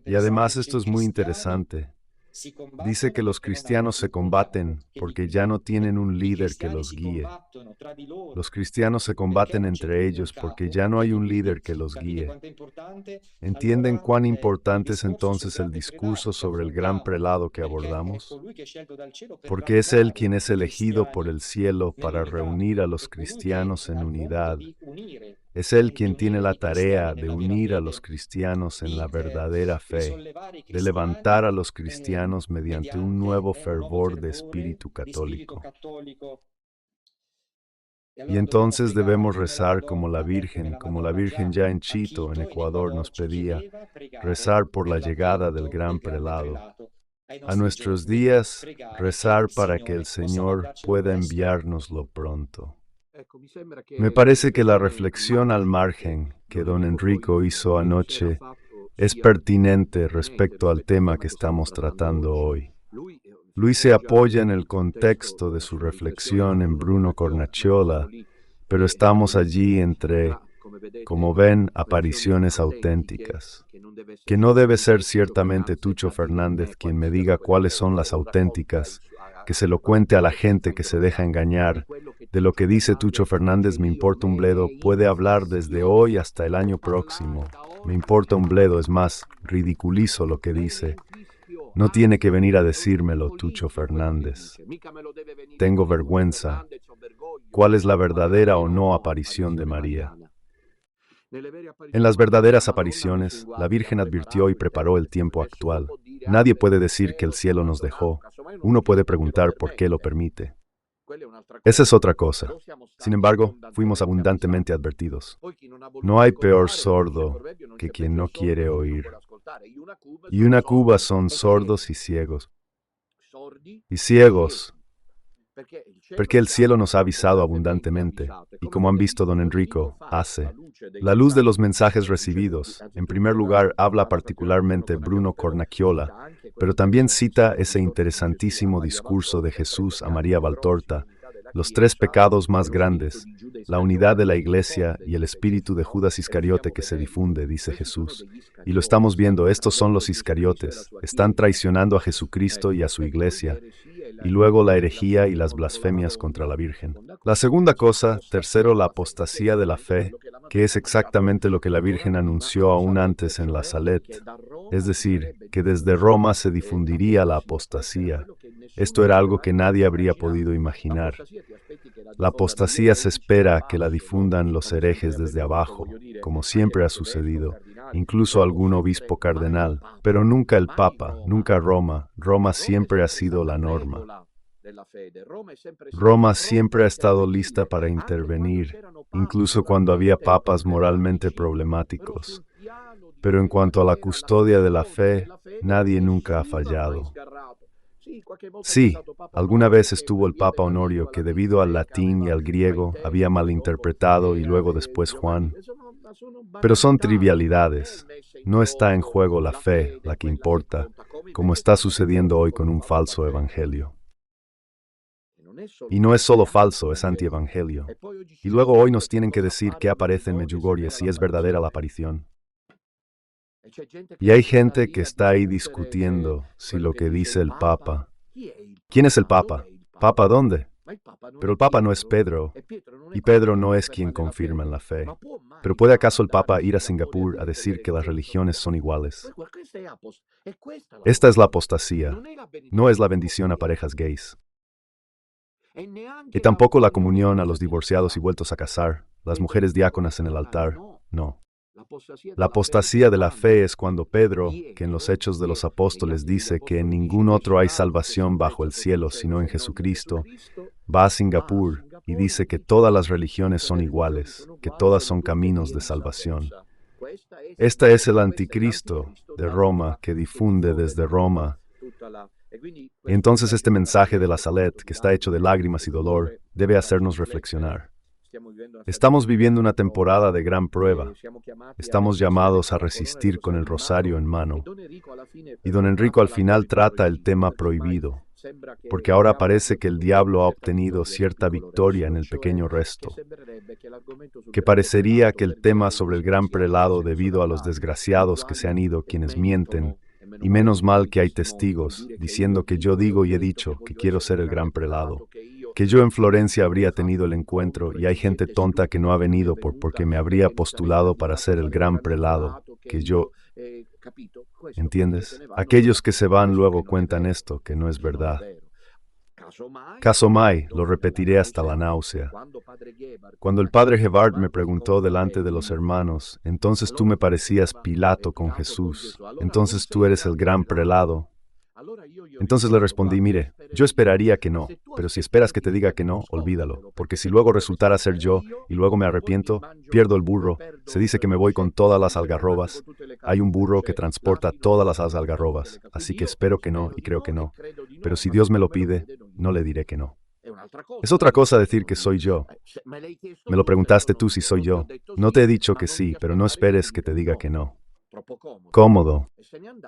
Y además esto es muy interesante. Dice que los cristianos se combaten porque ya no tienen un líder que los guíe. Los cristianos se combaten entre ellos porque ya no hay un líder que los guíe. ¿Entienden cuán importante es entonces el discurso sobre el gran prelado que abordamos? Porque es Él quien es elegido por el cielo para reunir a los cristianos en unidad. Es Él quien tiene la tarea de unir a los cristianos en la verdadera fe, de levantar a los cristianos mediante un nuevo fervor de espíritu católico. Y entonces debemos rezar como la Virgen ya en Chito, en Ecuador, nos pedía, rezar por la llegada del gran prelado. A nuestros días, rezar para que el Señor pueda enviárnoslo pronto. Me parece que la reflexión al margen que don Enrico hizo anoche es pertinente respecto al tema que estamos tratando hoy. Luis se apoya en el contexto de su reflexión en Bruno Cornacchiola, pero estamos allí entre, como ven, apariciones auténticas. Que no debe ser ciertamente Tucho Fernández quien me diga cuáles son las auténticas, que se lo cuente a la gente que se deja engañar. De lo que dice Tucho Fernández me importa un bledo, puede hablar desde hoy hasta el año próximo. Me importa un bledo, es más, ridiculizo lo que dice. No tiene que venir a decírmelo, Tucho Fernández. Tengo vergüenza. ¿Cuál es la verdadera o no aparición de María? En las verdaderas apariciones, la Virgen advirtió y preparó el tiempo actual. Nadie puede decir que el cielo nos dejó. Uno puede preguntar por qué lo permite. Esa es otra cosa. Sin embargo, fuimos abundantemente advertidos. No hay peor sordo que quien no quiere oír. Y una Cuba son sordos y ciegos. Y ciegos, porque el cielo nos ha avisado abundantemente, y como han visto don Enrico, hace. La luz de los mensajes recibidos, en primer lugar, habla particularmente Bruno Cornacchiola, pero también cita ese interesantísimo discurso de Jesús a María Valtorta, los tres pecados más grandes, la unidad de la Iglesia y el espíritu de Judas Iscariote que se difunde, dice Jesús. Y lo estamos viendo, estos son los Iscariotes, están traicionando a Jesucristo y a su Iglesia, y luego la herejía y las blasfemias contra la Virgen. La segunda cosa, tercero, la apostasía de la fe, que es exactamente lo que la Virgen anunció aún antes en la Salet, es decir, que desde Roma se difundiría la apostasía. Esto era algo que nadie habría podido imaginar. La apostasía se espera que la difundan los herejes desde abajo, como siempre ha sucedido, incluso algún obispo cardenal, pero nunca el Papa, nunca Roma. Roma siempre ha sido la norma. Roma siempre ha estado lista para intervenir, incluso cuando había papas moralmente problemáticos. Pero en cuanto a la custodia de la fe, nadie nunca ha fallado. Sí, alguna vez estuvo el Papa Honorio que debido al latín y al griego había malinterpretado y luego después Juan. Pero son trivialidades. No está en juego la fe, la que importa, como está sucediendo hoy con un falso evangelio. Y no es solo falso, es antievangelio. Y luego hoy nos tienen que decir qué aparece en Medjugorje si es verdadera la aparición. Y hay gente que está ahí discutiendo si lo que dice el Papa. ¿Quién es el Papa? ¿Papa dónde? Pero el Papa no es Pedro, y Pedro no es quien confirma en la fe. ¿Pero puede acaso el Papa ir a Singapur a decir que las religiones son iguales? Esta es la apostasía, no es la bendición a parejas gays. Y tampoco la comunión a los divorciados y vueltos a casar, las mujeres diáconas en el altar, no. La apostasía de la fe es cuando Pedro, que en los Hechos de los Apóstoles dice que en ningún otro hay salvación bajo el cielo sino en Jesucristo, va a Singapur y dice que todas las religiones son iguales, que todas son caminos de salvación. Este es el anticristo de Roma que difunde desde Roma. Y entonces este mensaje de la Salet, que está hecho de lágrimas y dolor, debe hacernos reflexionar. Estamos viviendo una temporada de gran prueba. Estamos llamados a resistir con el rosario en mano. Y don Enrico al final trata el tema prohibido, porque ahora parece que el diablo ha obtenido cierta victoria en el pequeño resto, que parecería que el tema sobre el gran prelado debido a los desgraciados que se han ido quienes mienten, y menos mal que hay testigos diciendo que yo digo y he dicho que quiero ser el gran prelado, que yo en Florencia habría tenido el encuentro y hay gente tonta que no ha venido porque me habría postulado para ser el gran prelado, que yo... ¿Entiendes? Aquellos que se van luego cuentan esto, que no es verdad. Caso mai, lo repetiré hasta la náusea. Cuando el padre Gebhard me preguntó delante de los hermanos, entonces tú me parecías Pilato con Jesús, entonces tú eres el gran prelado. Entonces le respondí, mire, yo esperaría que no, pero si esperas que te diga que no, olvídalo, porque si luego resultara ser yo y luego me arrepiento, pierdo el burro, se dice que me voy con todas las algarrobas, hay un burro que transporta todas las algarrobas, así que espero que no y creo que no, pero si Dios me lo pide, no le diré que no. Es otra cosa decir que soy yo. Me lo preguntaste tú si soy yo. No te he dicho que sí, pero no esperes que te diga que no. Cómodo.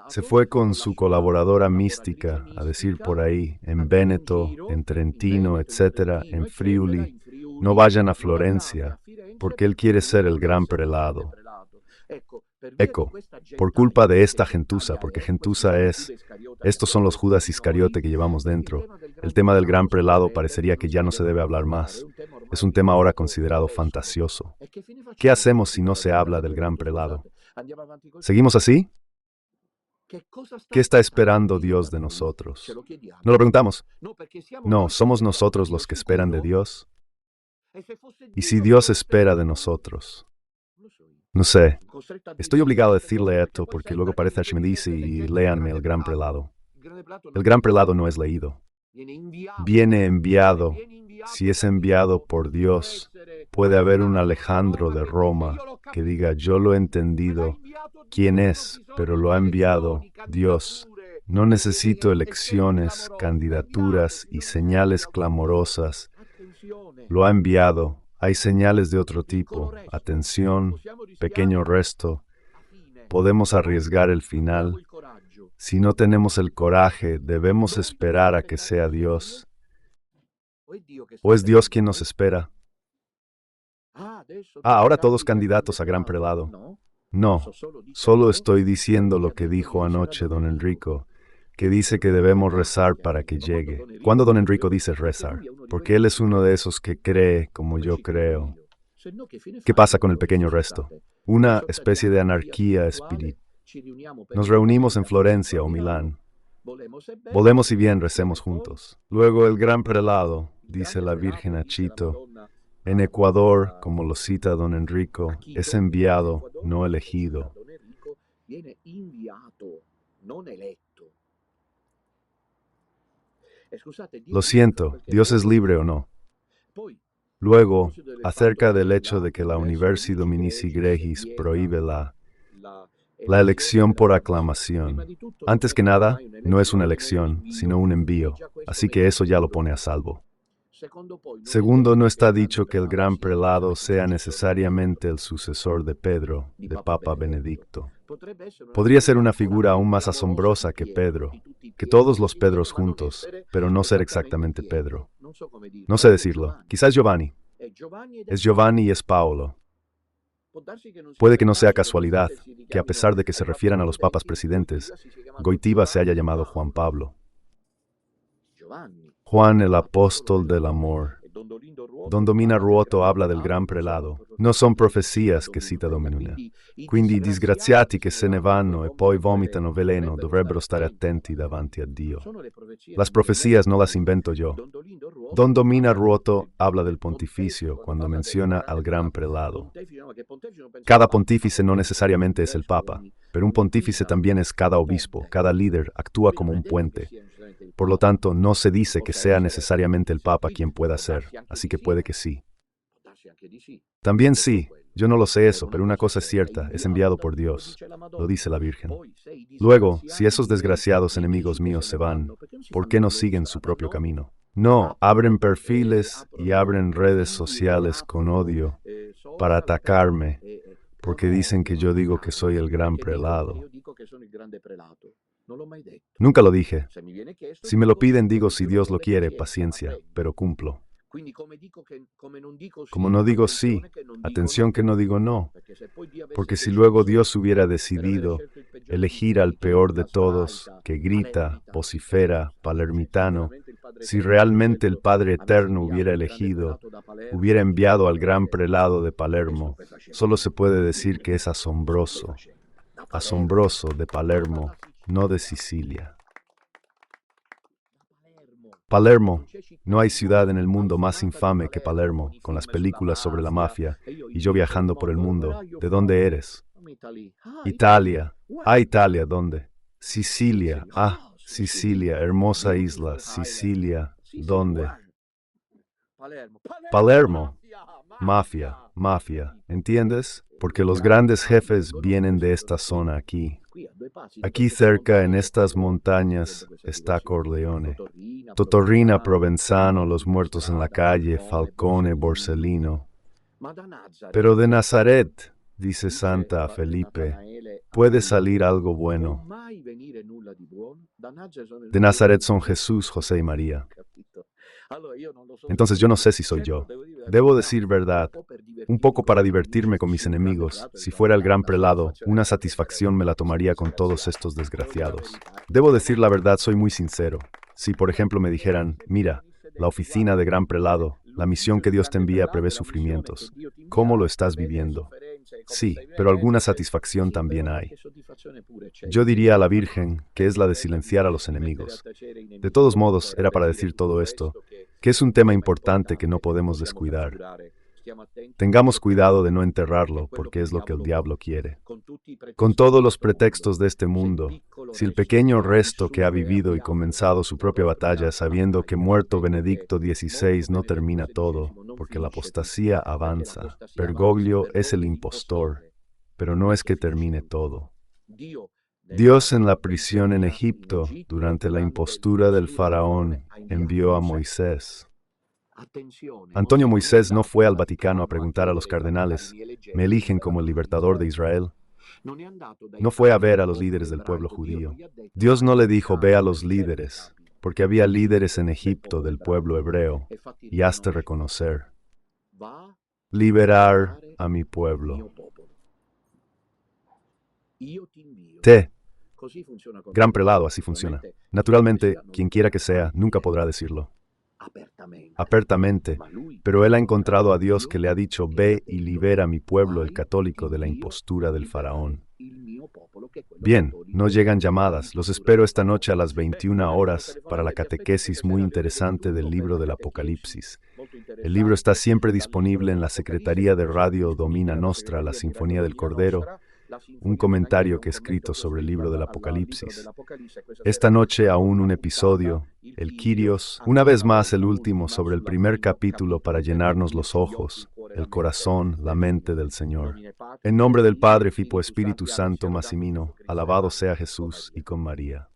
Se fue con su colaboradora mística a decir por ahí, en Véneto, en Trentino, etcétera, en Friuli, no vayan a Florencia, porque él quiere ser el gran prelado. Eco, por culpa de esta gentuza, porque gentuza estos son los Judas Iscariote que llevamos dentro. El tema del gran prelado parecería que ya no se debe hablar más. Es un tema ahora considerado fantasioso. ¿Qué hacemos si no se habla del gran prelado? ¿Seguimos así? ¿Qué está esperando Dios de nosotros? ¿No lo preguntamos? No, somos nosotros los que esperan de Dios. ¿Y si Dios espera de nosotros? No sé. Estoy obligado a decirle esto porque luego parece Archimedes y léanme el gran prelado. El gran prelado no es leído. Viene enviado. Si es enviado por Dios, puede haber un Alejandro de Roma que diga, yo lo he entendido. ¿Quién es? Pero lo ha enviado Dios. No necesito elecciones, candidaturas y señales clamorosas. Lo ha enviado. Hay señales de otro tipo. Atención, pequeño resto. Podemos arriesgar el final. Si no tenemos el coraje, debemos esperar a que sea Dios. ¿O es Dios quien nos espera? Ahora todos candidatos a gran prelado. No, solo estoy diciendo lo que dijo anoche don Enrico, que dice que debemos rezar para que llegue. ¿Cuándo don Enrico dice rezar? Porque él es uno de esos que cree como yo creo. ¿Qué pasa con el pequeño resto? Una especie de anarquía espiritual. Nos reunimos en Florencia o Milán. Volemos y bien recemos juntos. Luego el gran prelado. dice la Virgen a Chito. En Ecuador, como lo cita don Enrico, es enviado, no elegido. Lo siento, ¿Dios es libre o no? Luego, acerca del hecho de que la Universi Dominici Gregis prohíbe la elección por aclamación. Antes que nada, no es una elección, sino un envío, así que eso ya lo pone a salvo. Segundo, no está dicho que el gran prelado sea necesariamente el sucesor de Pedro, de Papa Benedicto. Podría ser una figura aún más asombrosa que Pedro, que todos los Pedros juntos, pero no ser exactamente Pedro. No sé decirlo, quizás Giovanni. Es Giovanni y es Paolo. Puede que no sea casualidad que a pesar de que se refieran a los papas presidentes, Goitiva se haya llamado Juan Pablo. Juan el apóstol del amor. Don Domina Ruoto habla del gran prelado. No son profezias che cita Dominuna. Quindi disgraziati che se ne vanno e poi vomitano veleno dovrebbero stare attenti davanti a Dio. Las profecías no las invento yo. Don Domina Ruoto habla del pontificio cuando menciona al gran prelado. Cada pontífice no necesariamente es el papa, pero un pontífice también es cada obispo, cada líder actúa como un puente. Por lo tanto, no se dice que sea necesariamente el Papa quien pueda ser, así que puede que sí. También sí, yo no lo sé eso, pero una cosa es cierta, es enviado por Dios, lo dice la Virgen. Luego, si esos desgraciados enemigos míos se van, ¿por qué no siguen su propio camino? No, abren perfiles y abren redes sociales con odio para atacarme, porque dicen que yo digo que soy el gran prelado. Nunca lo dije. Si me lo piden, digo si Dios lo quiere, paciencia, pero cumplo. Como no digo sí, atención que no digo no, porque si luego Dios hubiera decidido elegir al peor de todos, que grita, vocifera, palermitano, si realmente el Padre Eterno hubiera elegido, hubiera enviado al gran prelado de Palermo, solo se puede decir que es asombroso, asombroso de Palermo, no de Sicilia. Palermo. No hay ciudad en el mundo más infame que Palermo, con las películas sobre la mafia, y yo viajando por el mundo. ¿De dónde eres? Italia. Ah, Italia, ¿dónde? Sicilia. Ah, Sicilia, hermosa isla. Sicilia, ¿dónde? Palermo. Mafia, mafia. ¿Entiendes? Porque los grandes jefes vienen de esta zona aquí. Aquí cerca, en estas montañas, está Corleone. Totorrina, Provenzano, Los Muertos en la Calle, Falcone, Borsellino. Pero de Nazaret, dice Santa a Felipe, puede salir algo bueno. De Nazaret son Jesús, José y María. Entonces yo no sé si soy yo. Debo decir verdad, un poco para divertirme con mis enemigos. Si fuera el gran prelado, una satisfacción me la tomaría con todos estos desgraciados. Debo decir la verdad, soy muy sincero. Si, por ejemplo, me dijeran, mira, la oficina de gran prelado, la misión que Dios te envía prevé sufrimientos. ¿Cómo lo estás viviendo? Sí, pero alguna satisfacción también hay. Yo diría a la Virgen que es la de silenciar a los enemigos. De todos modos, era para decir todo esto, que es un tema importante que no podemos descuidar. Tengamos cuidado de no enterrarlo, porque es lo que el diablo quiere. Con todos los pretextos de este mundo, si el pequeño resto que ha vivido y comenzado su propia batalla sabiendo que muerto Benedicto XVI no termina todo, porque la apostasía avanza, Bergoglio es el impostor, pero no es que termine todo. Dios en la prisión en Egipto, durante la impostura del faraón, envió a Moisés. Antonio Moisés no fue al Vaticano a preguntar a los cardenales, ¿me eligen como el libertador de Israel? No fue a ver a los líderes del pueblo judío. Dios no le dijo, ve a los líderes, porque había líderes en Egipto del pueblo hebreo, y hazte reconocer. Liberar a mi pueblo. Gran prelado, así funciona. Naturalmente, quien quiera que sea, nunca podrá decirlo apertamente, pero él ha encontrado a Dios que le ha dicho, ve y libera a mi pueblo el católico de la impostura del faraón. Bien, no llegan llamadas. Los espero esta noche a las 21 horas para la catequesis muy interesante del libro del Apocalipsis. El libro está siempre disponible en la Secretaría de Radio Domina Nostra, la Sinfonía del Cordero, un comentario que he escrito sobre el libro del Apocalipsis. Esta noche aún un episodio, el Kyrios, una vez más el último sobre el primer capítulo para llenarnos los ojos, el corazón, la mente del Señor. En nombre del Padre, Fipo, Espíritu Santo, Massimino, alabado sea Jesús y con María.